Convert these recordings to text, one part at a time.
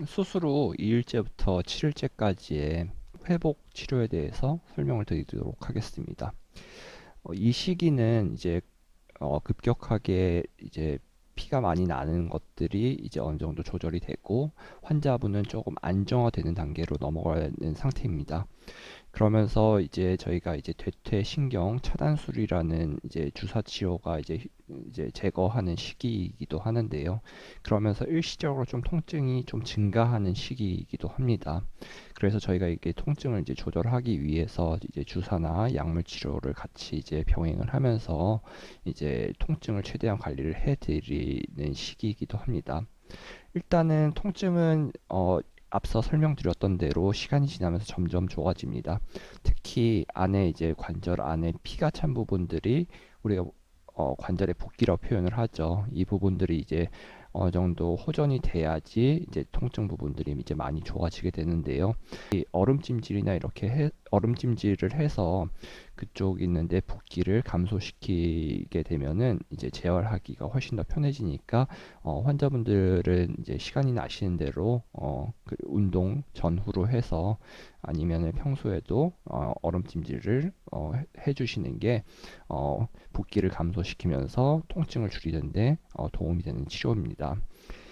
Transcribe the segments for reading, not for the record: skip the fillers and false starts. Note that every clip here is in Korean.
수술 후 2일째부터 7일째까지의 회복 치료에 대해서 설명을 드리도록 하겠습니다. 이 시기는 이제 급격하게 이제 피가 많이 나는 것들이 이제 어느 정도 조절이 되고 환자분은 조금 안정화되는 단계로 넘어가는 상태입니다. 그러면서 이제 저희가 이제 대퇴신경 차단술이라는 이제 주사 치료가 이제 제거하는 시기이기도 하는데요. 그러면서 일시적으로 좀 통증이 좀 증가하는 시기이기도 합니다. 그래서 저희가 이게 통증을 이제 조절하기 위해서 이제 주사나 약물 치료를 같이 이제 병행을 하면서 이제 통증을 최대한 관리를 해드리는 시기이기도 합니다. 일단은 통증은 앞서 설명드렸던 대로 시간이 지나면서 점점 좋아집니다. 특히 안에 이제 관절 안에 피가 찬 부분들이 우리가 관절의 붓기라고 표현을 하죠. 이 부분들이 이제 어느 정도 호전이 돼야지 이제 통증 부분들이 이제 많이 좋아지게 되는데요. 이 얼음찜질이나 이렇게 얼음찜질을 해서 그쪽 있는데 붓기를 감소시키게 되면은 이제 재활하기가 훨씬 더 편해지니까 환자분들은 이제 시간이 나시는 대로 그 운동 전후로 해서 아니면은 평소에도 얼음찜질을 해주시는 게 붓기를 감소시키면서 통증을 줄이는데 도움이 되는 치료입니다.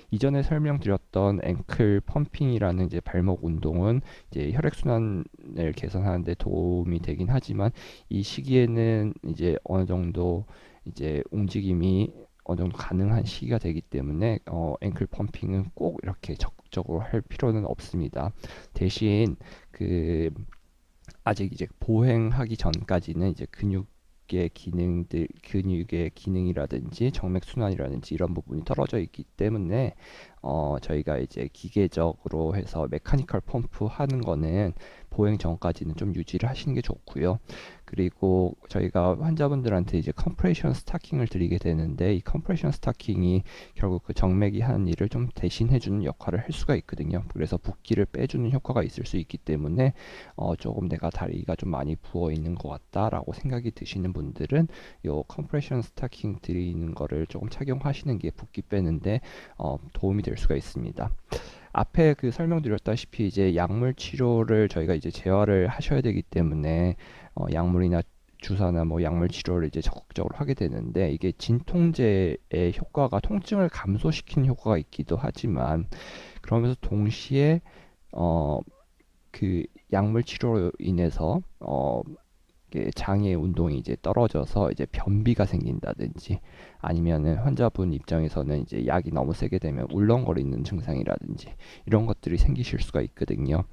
이전에 설명드렸던 앵클 펌핑이라는 이제 발목 운동은 이제 혈액순환을 개선하는 데 도움이 되긴 하지만 이 시기에는 이제 어느 정도 이제 움직임이 어느 정도 가능한 시기가 되기 때문에 앵클 펌핑은 꼭 이렇게 적극적으로 할 필요는 없습니다. 대신 그 아직 이제 보행하기 전까지는 이제 근육의 기능이라든지 정맥 순환이라든지 이런 부분이 떨어져 있기 때문에 저희가 이제 기계적으로 해서 메카니컬 펌프 하는 거는 보행 전까지는 좀 유지를 하시는 게 좋고요. 그리고 저희가 환자분들한테 이제 컴프레션 스타킹을 드리게 되는데 이 컴프레션 스타킹이 결국 그 정맥이 하는 일을 좀 대신해주는 역할을 할 수가 있거든요. 그래서 붓기를 빼주는 효과가 있을 수 있기 때문에 조금 내가 다리가 좀 많이 부어 있는 것 같다라고 생각이 드시는 분들은 요 컴프레션 스타킹 드리는 거를 조금 착용하시는 게 붓기 빼는데 도움이 될 수가 있습니다. 앞에 그 설명드렸다시피 이제 약물 치료를 저희가 이제 재활을 하셔야 되기 때문에 약물이나 주사나 뭐 약물 치료를 이제 적극적으로 하게 되는데 이게 진통제의 효과가 통증을 감소시키는 효과가 있기도 하지만 그러면서 동시에 어, 그 약물 치료로 인해서 장의 운동이 이제 떨어져서 이제 변비가 생긴다든지 아니면은 환자분 입장에서는 이제 약이 너무 세게 되면 울렁거리는 증상이라든지 이런 것들이 생기실 수가 있거든요.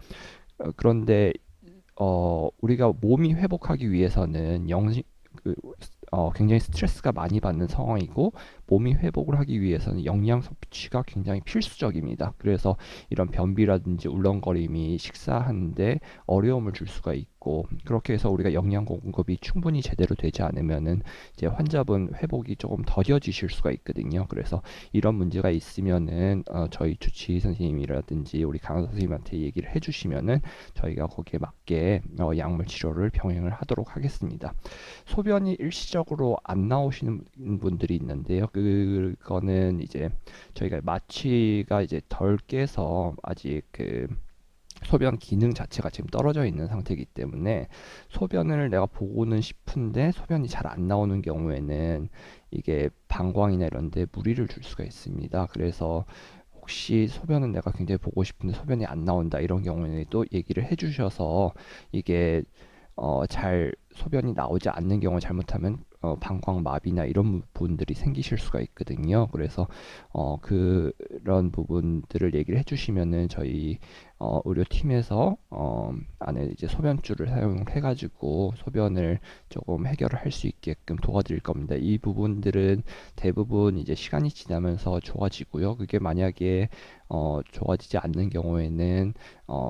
그런데 우리가 몸이 회복하기 위해서는 그, 굉장히 스트레스가 많이 받는 상황이고 몸이 회복을 하기 위해서는 영양 섭취가 굉장히 필수적입니다. 그래서 이런 변비라든지 울렁거림이 식사하는데 어려움을 줄 수가 있고 그렇게 해서 우리가 영양 공급이 충분히 제대로 되지 않으면은 이제 환자분 회복이 조금 더뎌지실 수가 있거든요. 그래서 이런 문제가 있으면은 저희 주치의 선생님이라든지 우리 강사 선생님한테 얘기를 해주시면은 저희가 거기에 맞게 약물 치료를 병행을 하도록 하겠습니다. 소변이 일시적으로 안 나오시는 분들이 있는데요. 그거는 이제 저희가 마취가 이제 덜 깨서 아직 그 소변 기능 자체가 지금 떨어져 있는 상태이기 때문에 소변을 내가 보고는 싶은데 소변이 잘 안 나오는 경우에는 이게 방광이나 이런 데 무리를 줄 수가 있습니다. 그래서 혹시 소변은 내가 굉장히 보고 싶은데 소변이 안 나온다 이런 경우에도 얘기를 해주셔서 이게 잘 소변이 나오지 않는 경우 잘못하면 방광마비나 이런 부분들이 생기실 수가 있거든요. 그래서 그런 부분들을 얘기를 해주시면은 저희 의료팀에서 안에 이제 소변줄을 사용을 해가지고 소변을 조금 해결을 할 수 있게끔 도와드릴 겁니다. 이 부분들은 대부분 이제 시간이 지나면서 좋아지고요. 그게 만약에 좋아지지 않는 경우에는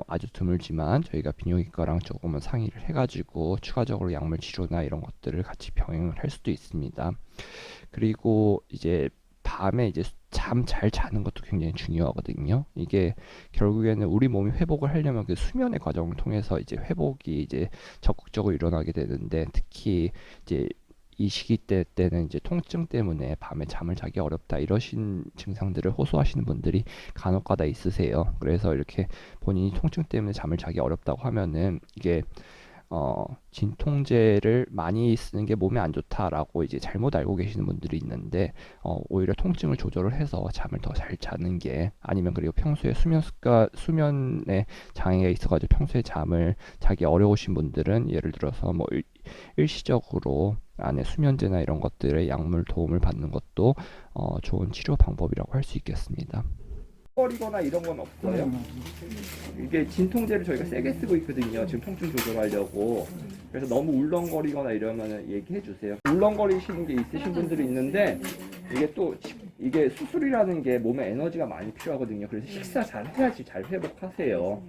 아주 드물지만 저희가 비뇨기과랑 조금은 상의를 해가지고 추가적으로 약물 치료나 이런 것들을 같이 병행을 할 수도 있습니다. 그리고 이제 밤에 이제 잠 잘 자는 것도 굉장히 중요하거든요. 이게 결국에는 우리 몸이 회복을 하려면 그 수면의 과정을 통해서 이제 회복이 이제 적극적으로 일어나게 되는데 특히 이제 이 시기 때는 이제 통증 때문에 밤에 잠을 자기 어렵다 이러신 증상들을 호소하시는 분들이 간혹가다 있으세요. 그래서 이렇게 본인이 통증 때문에 잠을 자기 어렵다고 하면은 이게 진통제를 많이 쓰는 게 몸에 안 좋다라고 이제 잘못 알고 계시는 분들이 있는데, 오히려 통증을 조절을 해서 잠을 더 잘 자는 게, 아니면 그리고 평소에 수면에 장애가 있어가지고 평소에 잠을 자기 어려우신 분들은 예를 들어서 뭐 일시적으로 안에 수면제나 이런 것들의 약물 도움을 받는 것도 좋은 치료 방법이라고 할 수 있겠습니다. 거리거나 이런 건 없어요. 이게 진통제를 저희가 세게 쓰고 있거든요. 지금 통증 조절하려고. 그래서 너무 울렁거리거나 이러면 얘기해 주세요. 울렁거리시는 게 있으신 분들이 있는데, 이게 수술이라는 게 몸에 에너지가 많이 필요하거든요. 그래서 식사 잘 해야지 잘 회복하세요.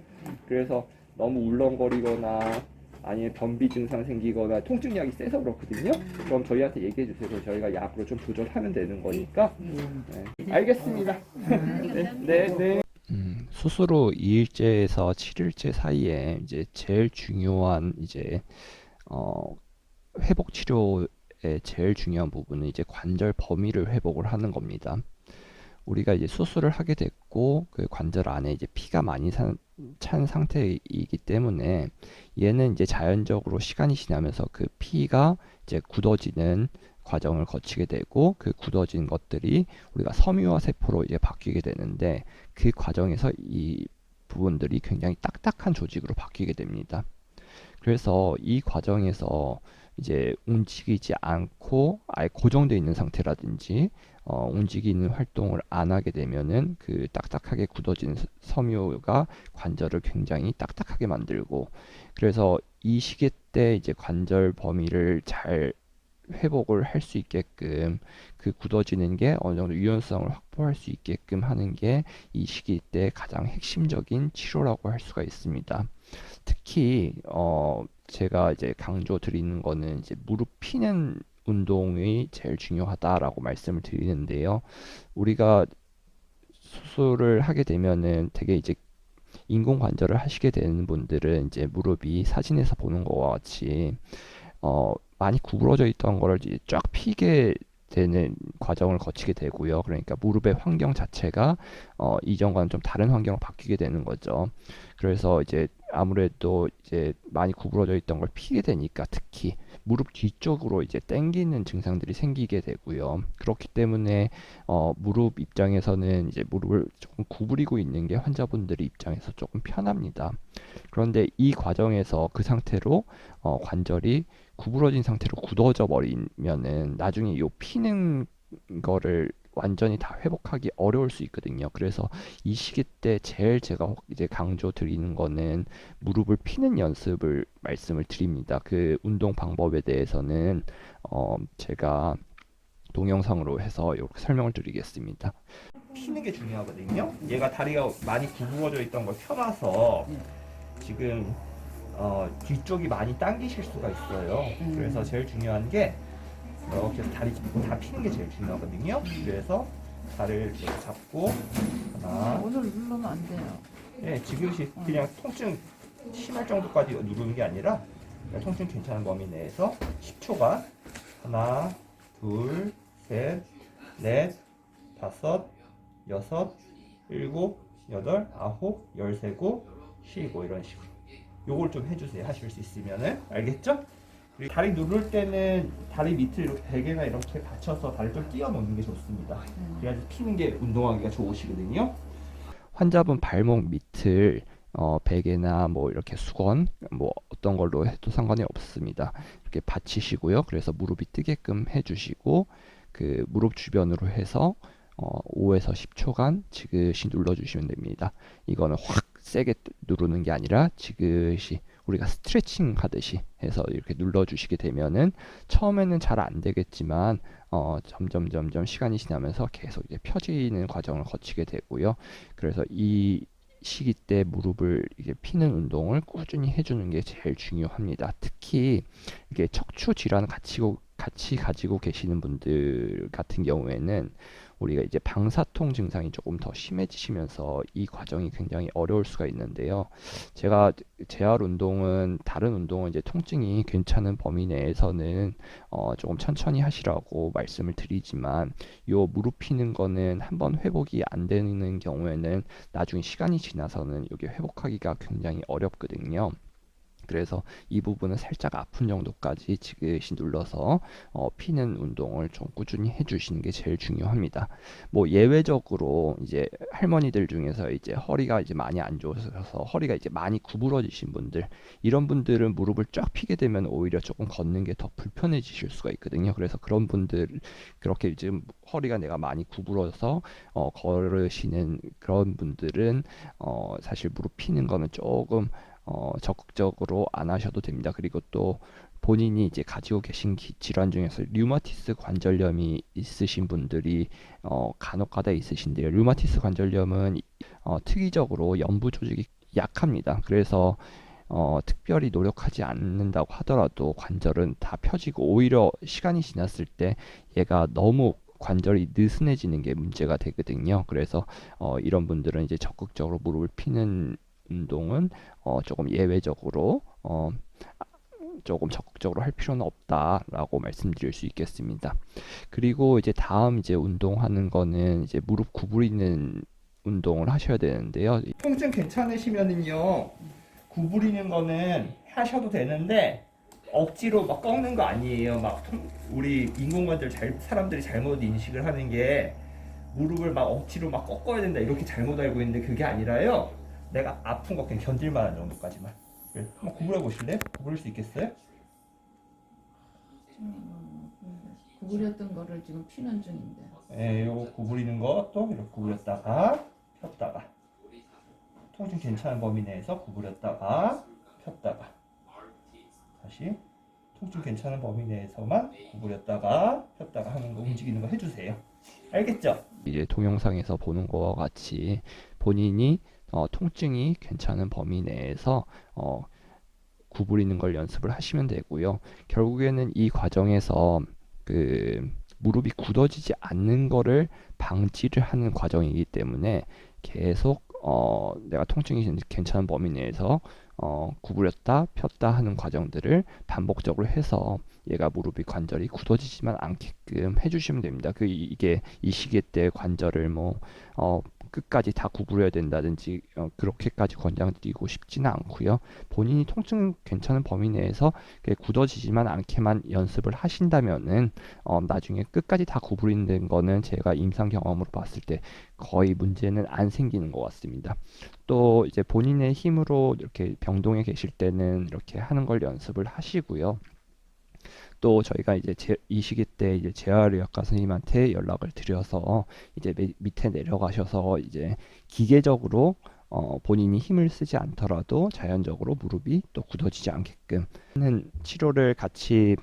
그래서 너무 울렁거리거나 아니면 변비 증상 생기거나 통증약이 세서 그렇거든요. 그럼 저희한테 얘기해 주세요. 그럼 저희가 약으로 좀 조절하면 되는 거니까. 네. 알겠습니다. 네. 수술 후 2일째에서 7일째 사이에 이제 제일 중요한 이제 회복 치료의 제일 중요한 부분은 이제 관절 범위를 회복을 하는 겁니다. 우리가 이제 수술을 하게 됐고 그 관절 안에 이제 피가 많이 찬 상태이기 때문에 얘는 이제 자연적으로 시간이 지나면서 그 피가 이제 굳어지는 과정을 거치게 되고, 그 굳어진 것들이 우리가 섬유화 세포로 이제 바뀌게 되는데, 그 과정에서 이 부분들이 굉장히 딱딱한 조직으로 바뀌게 됩니다. 그래서 이 과정에서 이제 움직이지 않고 아예 고정되어 있는 상태라든지 움직이는 활동을 안 하게 되면은 그 딱딱하게 굳어진 섬유가 관절을 굉장히 딱딱하게 만들고, 그래서 이 시기 때 이제 관절 범위를 잘 회복을 할 수 있게끔, 그 굳어지는 게 어느 정도 유연성을 확보할 수 있게끔 하는 게 이 시기 때 가장 핵심적인 치료라고 할 수가 있습니다. 특히 제가 이제 강조 드리는 거는 이제 무릎 피는 운동이 제일 중요하다라고 말씀을 드리는데요. 우리가 수술을 하게 되면은 되게 이제 인공 관절을 하시게 되는 분들은 이제 무릎이 사진에서 보는 것과 같이 많이 구부러져 있던 거를 이제 쫙 피게 되는 과정을 거치게 되고요. 그러니까 무릎의 환경 자체가 이전과는 좀 다른 환경으로 바뀌게 되는 거죠. 그래서 이제 아무래도 이제 많이 구부러져 있던 걸 피게 되니까 특히 무릎 뒤쪽으로 이제 당기는 증상들이 생기게 되고요. 그렇기 때문에 무릎 입장에서는 이제 무릎을 조금 구부리고 있는 게 환자분들의 입장에서 조금 편합니다. 그런데 이 과정에서 그 상태로 관절이 구부러진 상태로 굳어져 버리면은 나중에 요 피는 거를 완전히 다 회복하기 어려울 수 있거든요. 그래서 이 시기 때 제일 제가 이제 강조 드리는 거는 무릎을 피는 연습을 말씀을 드립니다. 그 운동 방법에 대해서는 제가 동영상으로 해서 이렇게 설명을 드리겠습니다. 피는 게 중요하거든요. 얘가 다리가 많이 구부러져 있던 걸 펴놔서 지금 뒤쪽이 많이 당기실 수가 있어요. 그래서 제일 중요한 게 이렇게 다리 다 피는 게 제일 중요하거든요. 그래서 다리를 이렇게 잡고 하나. 오늘 누르면 안 돼요. 네, 지그시 그냥 통증 심할 정도까지 누르는 게 아니라 그냥 통증 괜찮은 범위 내에서 10초간 하나, 둘, 셋, 넷, 다섯, 여섯, 일곱, 여덟, 아홉, 열세고, 쉬고 이런 식으로. 요걸 좀 해주세요. 하실 수 있으면은. 알겠죠? 그리고 다리 누를 때는 다리 밑을 이렇게 베개나 이렇게 받쳐서 다리를 좀 띄워 놓는 게 좋습니다. 그래야지 피는 게 운동하기가 좋으시거든요. 환자분 발목 밑을 베개나 뭐 이렇게 수건 뭐 어떤 걸로 해도 상관이 없습니다. 이렇게 받치시고요. 그래서 무릎이 뜨게끔 해주시고 그 무릎 주변으로 해서 5에서 10초간 지그시 눌러주시면 됩니다. 이거는 확 세게 누르는 게 아니라 지그시 우리가 스트레칭 하듯이 해서 이렇게 눌러주시게 되면은 처음에는 잘 안 되겠지만 점점 시간이 지나면서 계속 이제 펴지는 과정을 거치게 되고요. 그래서 이 시기 때 무릎을 이게 피는 운동을 꾸준히 해주는 게 제일 중요합니다. 특히 이게 척추 질환 같이 가지고 계시는 분들 같은 경우에는 우리가 이제 방사통 증상이 조금 더 심해지시면서 이 과정이 굉장히 어려울 수가 있는데요. 제가 재활 운동은 다른 운동은 이제 통증이 괜찮은 범위 내에서는 조금 천천히 하시라고 말씀을 드리지만 요 무릎 피는 거는 한번 회복이 안 되는 경우에는 나중에 시간이 지나서는 이게 회복하기가 굉장히 어렵거든요. 그래서 이 부분은 살짝 아픈 정도까지 지그시 눌러서 피는 운동을 좀 꾸준히 해주시는 게 제일 중요합니다. 뭐 예외적으로 이제 할머니들 중에서 이제 허리가 이제 많이 안 좋아서 허리가 이제 많이 구부러지신 분들, 이런 분들은 무릎을 쫙 피게 되면 오히려 조금 걷는 게 더 불편해지실 수가 있거든요. 그래서 그런 분들, 그렇게 지금 허리가 내가 많이 구부러서 걸으시는 그런 분들은 사실 무릎 피는 거는 조금 적극적으로 안 하셔도 됩니다. 그리고 또 본인이 이제 가지고 계신 질환 중에서 류마티스 관절염이 있으신 분들이 간혹가다 있으신데요. 류마티스 관절염은 특이적으로 연부 조직이 약합니다. 그래서 특별히 노력하지 않는다고 하더라도 관절은 다 펴지고 오히려 시간이 지났을 때 얘가 너무 관절이 느슨해지는 게 문제가 되거든요. 그래서 이런 분들은 이제 적극적으로 무릎을 피는 운동은 조금 예외적으로 조금 적극적으로 할 필요는 없다라고 말씀드릴 수 있겠습니다. 그리고 이제 다음 이제 운동하는 거는 이제 무릎 구부리는 운동을 하셔야 되는데요. 통증 괜찮으시면은요, 구부리는 거는 하셔도 되는데 억지로 막 꺾는 거 아니에요. 우리 인공관절 사람들이 잘못 인식을 하는 게 무릎을 막 억지로 막 꺾어야 된다 이렇게 잘못 알고 있는데 그게 아니라요. 내가 아픈 거 그냥 견딜 만한 정도까지만. 한번 구부려 보실래요? 구부릴 수 있겠어요? 구부렸던 거를 지금 피는 중인데. 예, 요거 구부리는 것도 이렇게 구부렸다가 폈다가 통증 괜찮은 범위 내에서 구부렸다가 폈다가 다시 통증 괜찮은 범위 내에서만 구부렸다가 폈다가 하는 거, 움직이는 거 해주세요. 알겠죠? 이제 동영상에서 보는 거와 같이 본인이 통증이 괜찮은 범위 내에서 구부리는 걸 연습을 하시면 되고요. 결국에는 이 과정에서 그 무릎이 굳어지지 않는 거를 방지를 하는 과정이기 때문에 계속 내가 통증이 괜찮은 범위 내에서 구부렸다 폈다 하는 과정들을 반복적으로 해서 얘가 무릎이 관절이 굳어지지만 않게끔 해주시면 됩니다. 이게 이 시기 때 관절을 끝까지 다 구부려야 된다든지 그렇게까지 권장드리고 싶지는 않고요. 본인이 통증 괜찮은 범위 내에서 굳어지지만 않게만 연습을 하신다면은 나중에 끝까지 다 구부리는 거는 제가 임상 경험으로 봤을 때 거의 문제는 안 생기는 것 같습니다. 또 이제 본인의 힘으로 이렇게 병동에 계실 때는 이렇게 하는 걸 연습을 하시고요. 또 저희가 이제 이 시기 때 이제 재활의학과 선생님한테 연락을 드려서 이제 밑에 내려가셔서 이제 기계적으로 본인이 힘을 쓰지 않더라도 자연적으로 무릎이 또 굳어지지 않게끔 하는 치료를 같이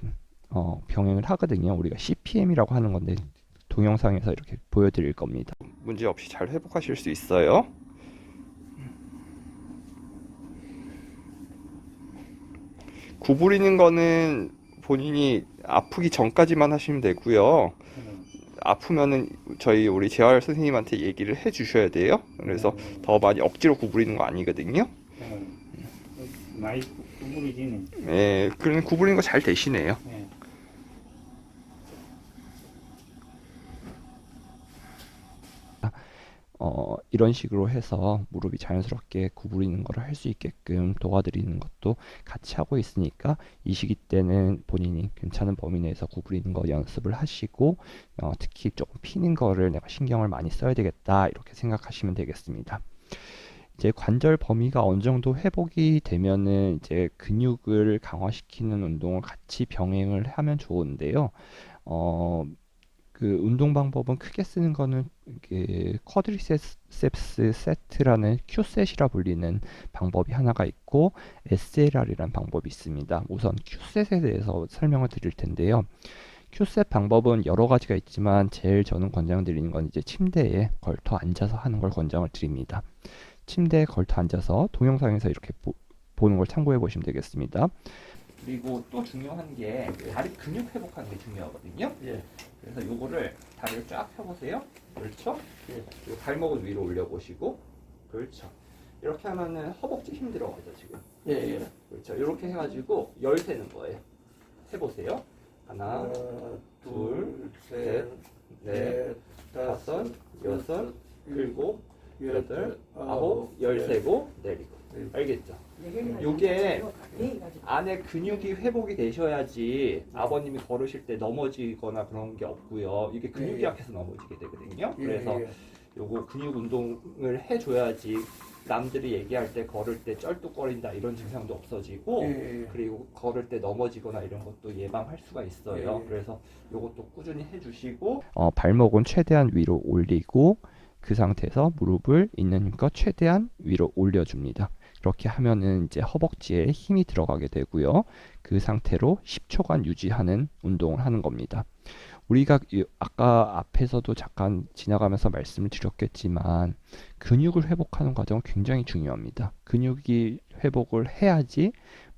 병행을 하거든요. 우리가 CPM이라고 하는 건데 동영상에서 이렇게 보여드릴 겁니다. 문제 없이 잘 회복하실 수 있어요. 구부리는 거는 본인이 아프기 전까지만 하시면 되고요. 아프면은 우리 재활 선생님한테 얘기를 해 주셔야 돼요. 그래서 더 많이 억지로 구부리는 거 아니거든요. 많이 구부리지네. 네, 그런 구부리는 거 잘 되시네요. 네. 이런 식으로 해서 무릎이 자연스럽게 구부리는 걸 할 수 있게끔 도와드리는 것도 같이 하고 있으니까 이 시기 때는 본인이 괜찮은 범위 내에서 구부리는 거 연습을 하시고 특히 조금 피는 거를 내가 신경을 많이 써야 되겠다 이렇게 생각하시면 되겠습니다. 이제 관절 범위가 어느 정도 회복이 되면은 이제 근육을 강화시키는 운동을 같이 병행을 하면 좋은데요. 그 운동 방법은 크게 쓰는 거는 쿼드리셉스 세트라는 Q셋이라 불리는 방법이 하나가 있고 SLR이라는 방법이 있습니다. 우선 Q셋에 대해서 설명을 드릴 텐데요. Q셋 방법은 여러 가지가 있지만 제일 저는 권장드리는 건 이제 침대에 걸터 앉아서 하는 걸 권장을 드립니다. 침대에 걸터 앉아서 동영상에서 이렇게 보는 걸 참고해 보시면 되겠습니다. 그리고 또 중요한 게 다리 근육 회복하는 게 중요하거든요. 예. 그래서 요거를 다리를 쫙 펴보세요. 그렇죠? 예. 그리고 발목을 위로 올려보시고, 그렇죠. 이렇게 하면은 허벅지 힘 들어가죠 지금. 예. 예. 그렇죠. 이렇게 해가지고 열 세는 거예요. 해보세요. 하나, 하나, 둘, 셋, 넷, 다섯, 여섯, 일곱, 여덟, 여덟, 아홉, 열세고 내리고. 알겠죠? 요게 안에 근육이 회복이 되셔야지 아버님이 걸으실 때 넘어지거나 그런 게 없고요. 이게 근육이 예. 약해서 넘어지게 되거든요. 예, 그래서 예. 요거 근육 운동을 해줘야지 남들이 얘기할 때 걸을 때 쩔뚝거린다 이런 증상도 없어지고, 예, 예. 그리고 걸을 때 넘어지거나 이런 것도 예방할 수가 있어요. 예. 그래서 요것도 꾸준히 해주시고, 발목은 최대한 위로 올리고 그 상태에서 무릎을 있는 힘껏 최대한 위로 올려줍니다. 그렇게 하면은 이제 허벅지에 힘이 들어가게 되고요. 그 상태로 10초간 유지하는 운동을 하는 겁니다. 우리가 아까 앞에서도 잠깐 지나가면서 말씀을 드렸겠지만 근육을 회복하는 과정은 굉장히 중요합니다. 근육이 회복을 해야지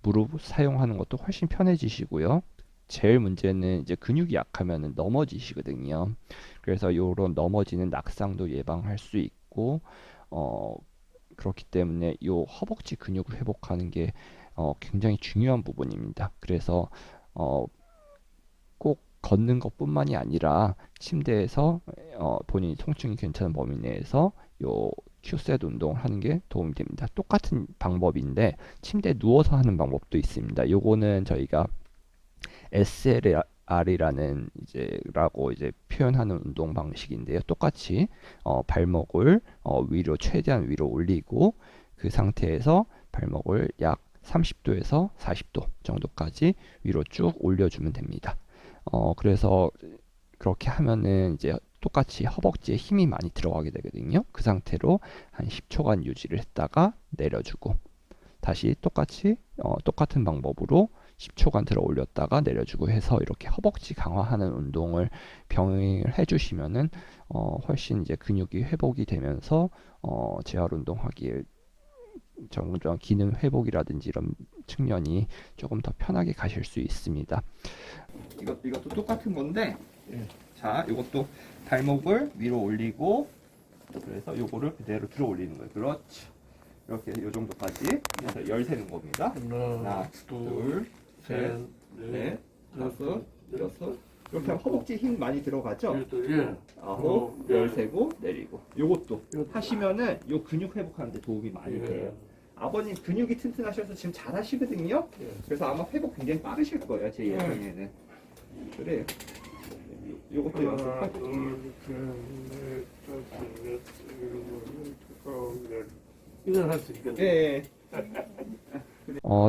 무릎 사용하는 것도 훨씬 편해지시고요. 제일 문제는 이제 근육이 약하면 넘어지시거든요. 그래서 이런 넘어지는 낙상도 예방할 수 있고, 그렇기 때문에 이 허벅지 근육을 회복하는 게 굉장히 중요한 부분입니다. 그래서 꼭 걷는 것뿐만이 아니라 침대에서 본인이 통증이 괜찮은 범위 내에서 요 큐셋 운동을 하는 게 도움이 됩니다. 똑같은 방법인데 침대에 누워서 하는 방법도 있습니다. 요거는 저희가 SLR이라는 라고 표현하는 운동 방식인데요. 똑같이 발목을 위로 최대한 위로 올리고 그 상태에서 발목을 약 30도에서 40도 정도까지 위로 쭉 올려주면 됩니다. 그래서 그렇게 하면은 이제 똑같이 허벅지에 힘이 많이 들어가게 되거든요. 그 상태로 한 10초간 유지를 했다가 내려주고, 다시 똑같이 똑같은 방법으로 10초간 들어 올렸다가 내려주고 해서 이렇게 허벅지 강화하는 운동을 병행을 해주시면은 훨씬 이제 근육이 회복이 되면서 재활 운동하기에 정전 기능 회복이라든지 이런 측면이 조금 더 편하게 가실 수 있습니다. 이것도 똑같은 건데, 예. 자, 이것도 발목을 위로 올리고, 그래서 요거를 그대로 들어 올리는 거예요. 그렇지. 이렇게 요 정도까지 해서 열 세는 겁니다. 하나, 둘, 셋, 넷, 다섯, 여섯. 이렇게 하면 허벅지 힘 많이 들어가죠? 예. 아홉, 열 세고 내리고. 요것도 하시면은 요 근육 회복하는데 도움이 많이 돼요. 아버님 근육이 튼튼하셔서 지금 잘 하시거든요. 예. 그래서 아마 회복 굉장히 빠르실 거예요, 제 예상에는. 그래요. 요것도 연습하고. 하나, 둘, 셋, 넷, 다섯, 여섯, 일곱, 여덟. 이건 할 수 있겠네. 예.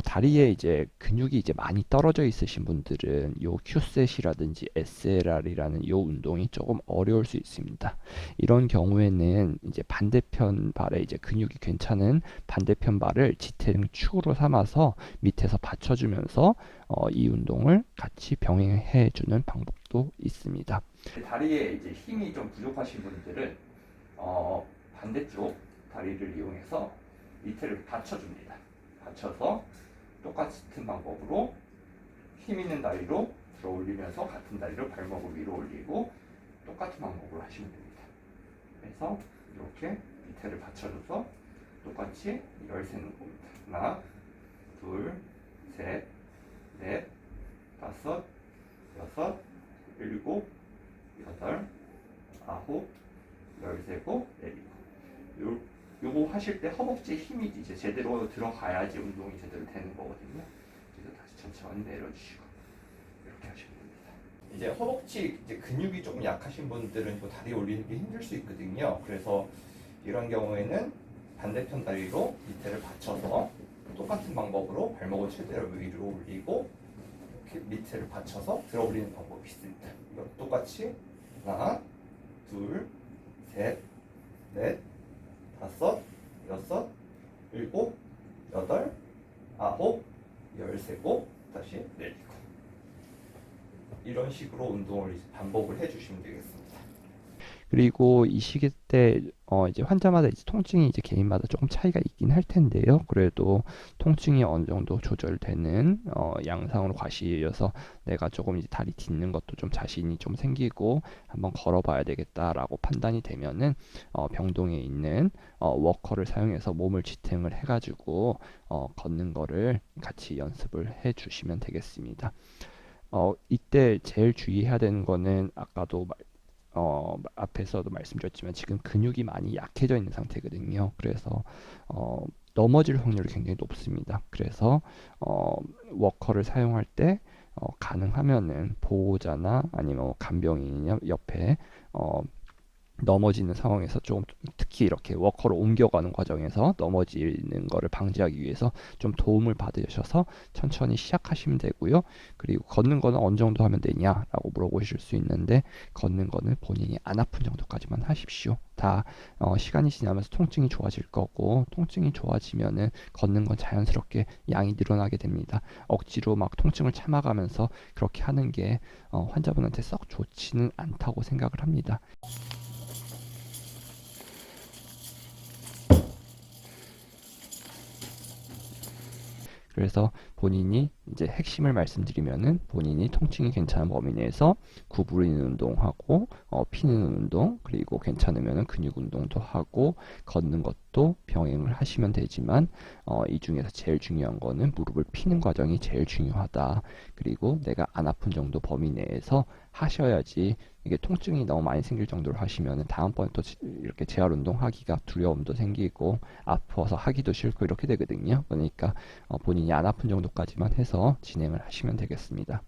다리에 이제 근육이 이제 많이 떨어져 있으신 분들은 요 큐셋이라든지 SLR이라는 요 운동이 조금 어려울 수 있습니다. 이런 경우에는 이제 반대편 발에 이제 근육이 괜찮은 반대편 발을 지탱축으로 삼아서 밑에서 받쳐주면서 이 운동을 같이 병행해 주는 방법도 있습니다. 다리에 이제 힘이 좀 부족하신 분들은 반대쪽 다리를 이용해서 밑에를 받쳐줍니다. 받쳐서 똑같은 방법으로 힘 있는 다리로 들어 올리면서 같은 다리로 발목을 위로 올리고 똑같은 방법으로 하시면 됩니다. 그래서 이렇게 밑에를 받쳐줘서 똑같이 열 세는 겁니다. 하나, 둘, 셋, 넷, 다섯, 여섯, 일곱, 여덟, 아홉, 열 세고 내리고. 요거 하실 때 허벅지에 힘이 이제 제대로 들어가야지 운동이 제대로 되는 거거든요. 그래서 다시 천천히 내려주시고 이렇게 하시면 됩니다. 이제 허벅지 이제 근육이 조금 약하신 분들은 또 다리 올리는 게 힘들 수 있거든요. 그래서 이런 경우에는 반대편 다리로 밑에를 받쳐서 똑같은 방법으로 발목을 최대로 위로 올리고 이렇게 밑에를 받쳐서 들어 올리는 방법이 있습니다. 이거 똑같이 하나, 둘, 셋, 넷, 다섯, 여섯, 일곱, 여덟, 아홉, 열세고 다시 내리고. 이런 식으로 운동을 반복을 해주시면 되겠습니다. 그리고 이 시기 때 이제 환자마다 이제 통증이 이제 개인마다 조금 차이가 있긴 할 텐데요. 그래도 통증이 어느 정도 조절되는 양상으로 과시여서 내가 조금 이제 다리 딛는 것도 좀 자신이 좀 생기고 한번 걸어봐야 되겠다라고 판단이 되면은 병동에 있는 워커를 사용해서 몸을 지탱을 해가지고 걷는 거를 같이 연습을 해 주시면 되겠습니다. 이때 제일 주의해야 되는 거는 아까도 앞에서도 말씀드렸지만 지금 근육이 많이 약해져 있는 상태거든요. 그래서 넘어질 확률이 굉장히 높습니다. 그래서 워커를 사용할 때 가능하면은 보호자나 아니면 간병인 옆에 넘어지는 상황에서 좀 특히 이렇게 워커로 옮겨가는 과정에서 넘어지는 거를 방지하기 위해서 좀 도움을 받으셔서 천천히 시작하시면 되고요. 그리고 걷는 거는 어느 정도 하면 되냐라고 물어보실 수 있는데 걷는 거는 본인이 안 아픈 정도까지만 하십시오. 다 시간이 지나면서 통증이 좋아질 거고 통증이 좋아지면은 걷는 건 자연스럽게 양이 늘어나게 됩니다. 억지로 막 통증을 참아가면서 그렇게 하는 게 환자분한테 썩 좋지는 않다고 생각을 합니다. 그래서 본인이 이제 핵심을 말씀드리면은 본인이 통증이 괜찮은 범위 내에서 구부리는 운동하고 피는 운동 그리고 괜찮으면은 근육 운동도 하고 걷는 것도 병행을 하시면 되지만 이 중에서 제일 중요한 거는 무릎을 피는 과정이 제일 중요하다. 그리고 내가 안 아픈 정도 범위 내에서 하셔야지 이게 통증이 너무 많이 생길 정도로 하시면은 다음번에 또 이렇게 재활 운동 하기가 두려움도 생기고 아파서 하기도 싫고 이렇게 되거든요. 그러니까 본인이 안 아픈 정도까지만 해서 진행을 하시면 되겠습니다.